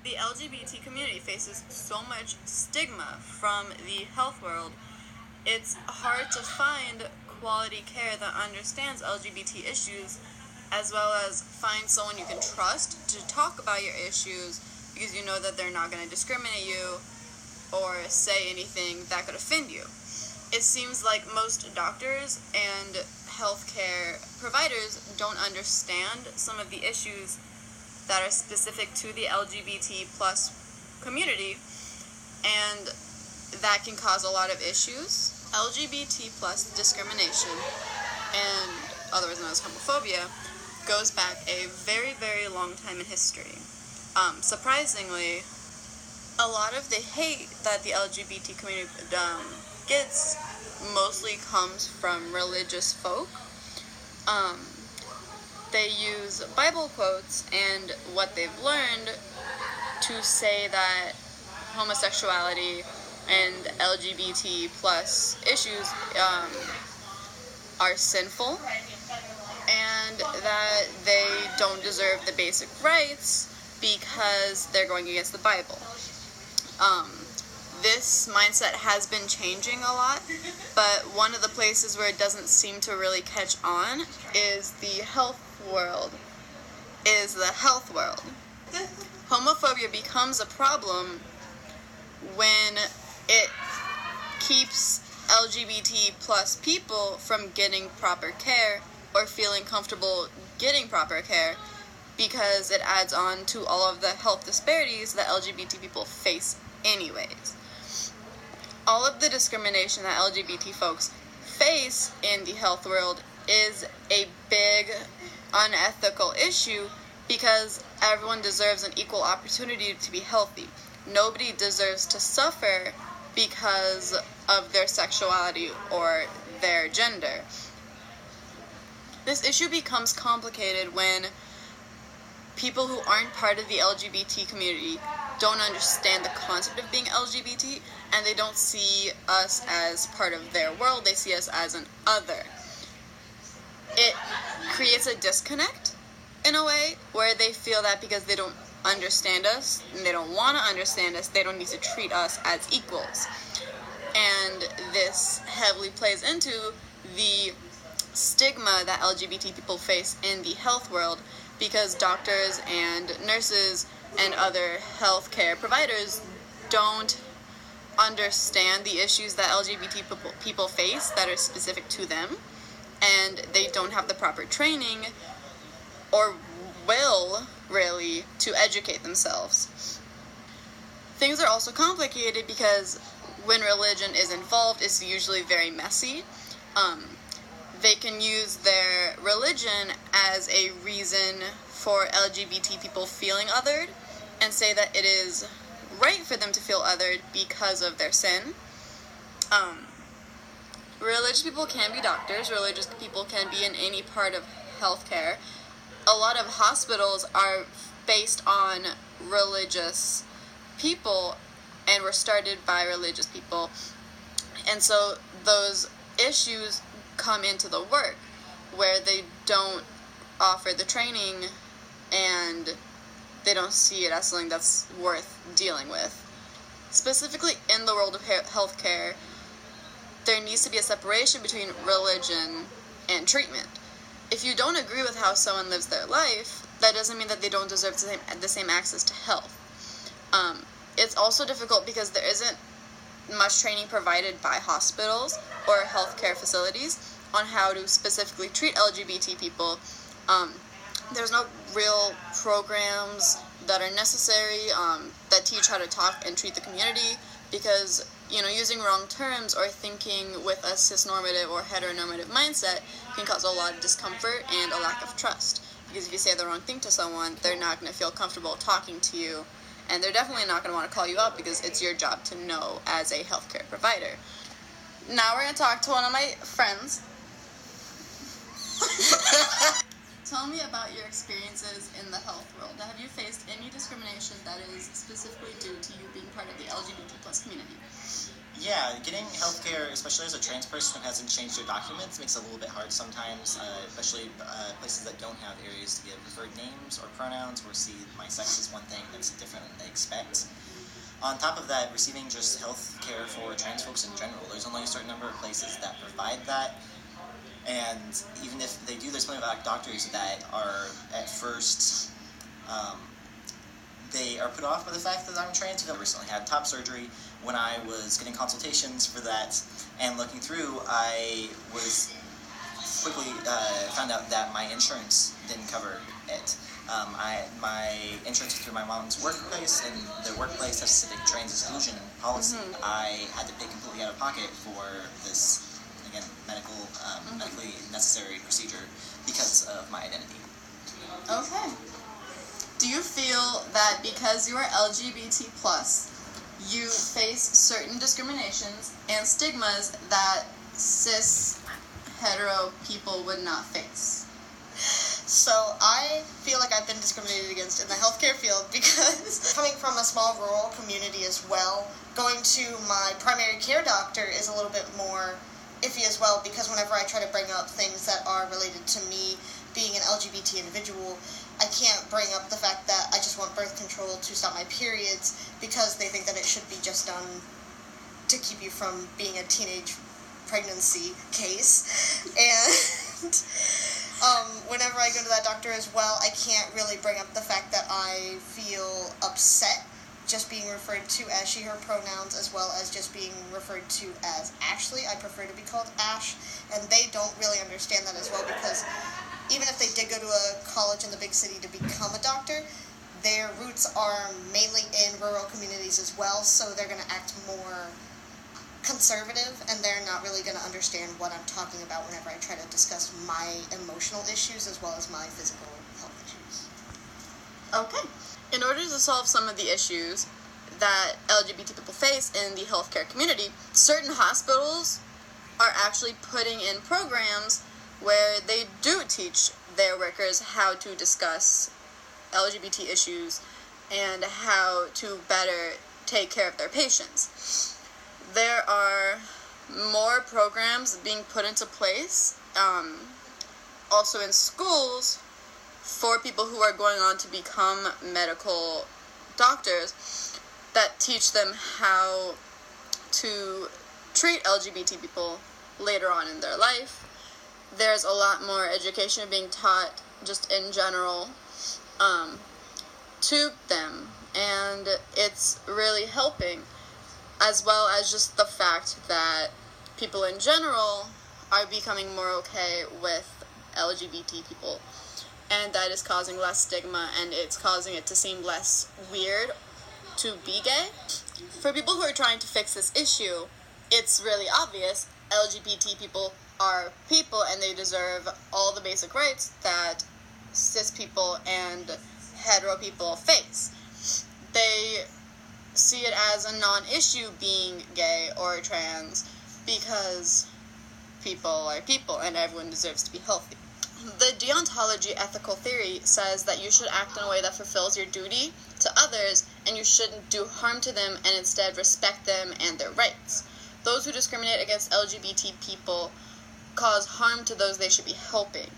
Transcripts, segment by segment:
The LGBT community faces so much stigma from the health world. It's hard to find quality care that understands LGBT issues, as well as find someone you can trust to talk about your issues because you know that they're not going to discriminate you or say anything that could offend you. It seems like most doctors and healthcare providers don't understand some of the issues that are specific to the LGBT plus community, and that can cause a lot of issues. LGBT plus discrimination, and otherwise known as homophobia, goes back a very, very long time in history. Surprisingly, a lot of the hate that the LGBT community gets mostly comes from religious folk. They use Bible quotes and what they've learned to say that homosexuality and LGBT plus issues are sinful, and that they don't deserve the basic rights because they're going against the Bible. This mindset has been changing a lot, but one of the places where it doesn't seem to really catch on is the health world. Homophobia becomes a problem when it keeps LGBT plus people from getting proper care or feeling comfortable getting proper care, because it adds on to all of the health disparities that LGBT people face anyways. All of the discrimination that LGBT folks face in the health world is a big unethical issue because everyone deserves an equal opportunity to be healthy. Nobody deserves to suffer because of their sexuality or their gender. This issue becomes complicated when people who aren't part of the LGBT community don't understand the concept of being LGBT, and they don't see us as part of their world. They see us as an other. It creates a disconnect in a way where they feel that because they don't understand us and they don't want to understand us, they don't need to treat us as equals. And this heavily plays into the stigma that LGBT people face in the health world, because doctors and nurses and other healthcare providers don't understand the issues that LGBT people face that are specific to them, and they don't have the proper training or will, really, to educate themselves. Things are also complicated because when religion is involved, it's usually very messy. They can use their religion as a reason for LGBT people feeling othered and say that it is right for them to feel othered because of their sin. Religious people can be doctors. Religious people can be in any part of healthcare. A lot of hospitals are based on religious people and were started by religious people. And so those issues come into the work where they don't offer the training and they don't see it as something that's worth dealing with. Specifically in the world of healthcare, there needs to be a separation between religion and treatment. If you don't agree with how someone lives their life, that doesn't mean that they don't deserve the same access to health. It's also difficult because there isn't much training provided by hospitals or healthcare facilities on how to specifically treat LGBT people. There's no real programs that are necessary that teach how to talk and treat the community, because using wrong terms or thinking with a cisnormative or heteronormative mindset can cause a lot of discomfort and a lack of trust. Because if you say the wrong thing to someone, they're not going to feel comfortable talking to you, and they're definitely not going to want to call you out because it's your job to know as a healthcare provider. Now we're going to talk to one of my friends. Tell me about your experiences in the health world. Have you faced any discrimination that is specifically due to you being part of the LGBT plus community? Yeah, getting healthcare, especially as a trans person who hasn't changed their documents, makes it a little bit hard sometimes, especially places that don't have areas to give preferred names or pronouns, or see my sex is one thing that's different than they expect. On top of that, receiving just health care for trans folks in general, there's only a certain number of places that provide that, and even if they do, there's plenty of doctors that are at first they are put off by the fact that I'm trans. I recently had top surgery. When I was getting consultations for that and looking through, I was quickly found out that my insurance didn't cover it. My insurance is through my mom's workplace, and their workplace has specific trans exclusion policy. I had to pay completely out of pocket for this, again, medically necessary procedure because of my identity. Okay. Do you feel that because you are LGBT+, you face certain discriminations and stigmas that cis hetero people would not face? So I feel like I've been discriminated against in the healthcare field because coming from a small rural community as well, going to my primary care doctor is a little bit more iffy as well, because whenever I try to bring up things that are related to me being an LGBT individual, I can't bring up the fact that I just want birth control to stop my periods, because they think that it should be just done to keep you from being a teenage pregnancy case. And whenever I go to that doctor as well, I can't really bring up the fact that I feel upset just being referred to as she, her pronouns, as well as just being referred to as Ashley. I prefer to be called Ash, and they don't really understand that as well, because even if they did go to a college in the big city to become a doctor, their roots are mainly in rural communities as well, so they're going to act more conservative, and they're not really going to understand what I'm talking about whenever I try to discuss my emotional issues as well as my physical health issues. Okay. In order to solve some of the issues that LGBT people face in the healthcare community, certain hospitals are actually putting in programs where they do teach their workers how to discuss LGBT issues and how to better take care of their patients. There are more programs being put into place, also in schools, for people who are going on to become medical doctors, that teach them how to treat LGBT people later on in their life. There's a lot more education being taught just in general to them, and it's really helping, as well as just the fact that people in general are becoming more okay with LGBT people, and that is causing less stigma, and it's causing it to seem less weird to be gay. For people who are trying to fix this issue, it's really obvious. LGBT people are people, and they deserve all the basic rights that cis people and hetero people face. They see it as a non-issue being gay or trans, because people are people and everyone deserves to be healthy. The deontology ethical theory says that you should act in a way that fulfills your duty to others, and you shouldn't do harm to them, and instead respect them and their rights. Those who discriminate against LGBT people cause harm to those they should be helping.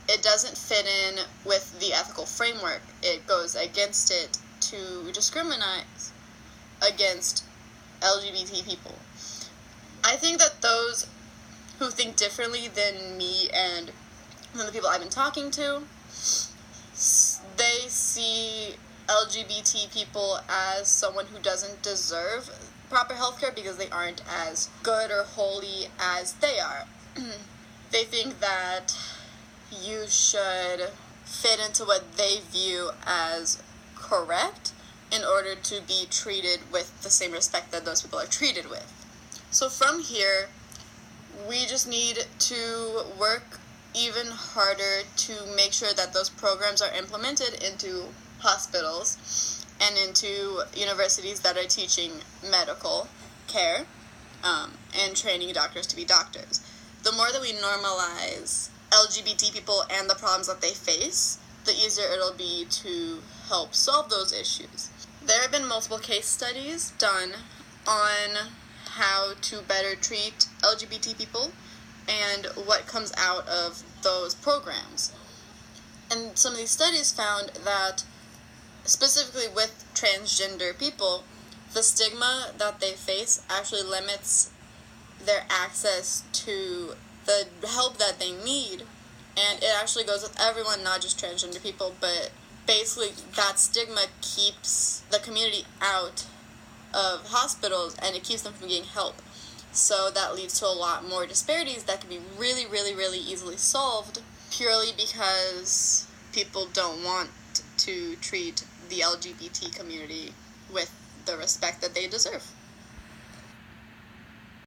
It doesn't fit in with the ethical framework. It goes against it to discriminate against LGBT people. I think that those who think differently than me and than the people I've been talking to, they see LGBT people as someone who doesn't deserve proper healthcare because they aren't as good or holy as they are. They think that you should fit into what they view as correct in order to be treated with the same respect that those people are treated with. So from here, we just need to work even harder to make sure that those programs are implemented into hospitals and into universities that are teaching medical care and training doctors to be doctors. The more that we normalize LGBT people and the problems that they face, the easier it'll be to help solve those issues. There have been multiple case studies done on how to better treat LGBT people and what comes out of those programs. And some of these studies found that, specifically with transgender people, the stigma that they face actually limits their access to the help that they need. And it actually goes with everyone, not just transgender people, but basically that stigma keeps the community out of hospitals and it keeps them from getting help. So that leads to a lot more disparities that can be really, really, really easily solved purely because people don't want to treat the LGBT community with the respect that they deserve.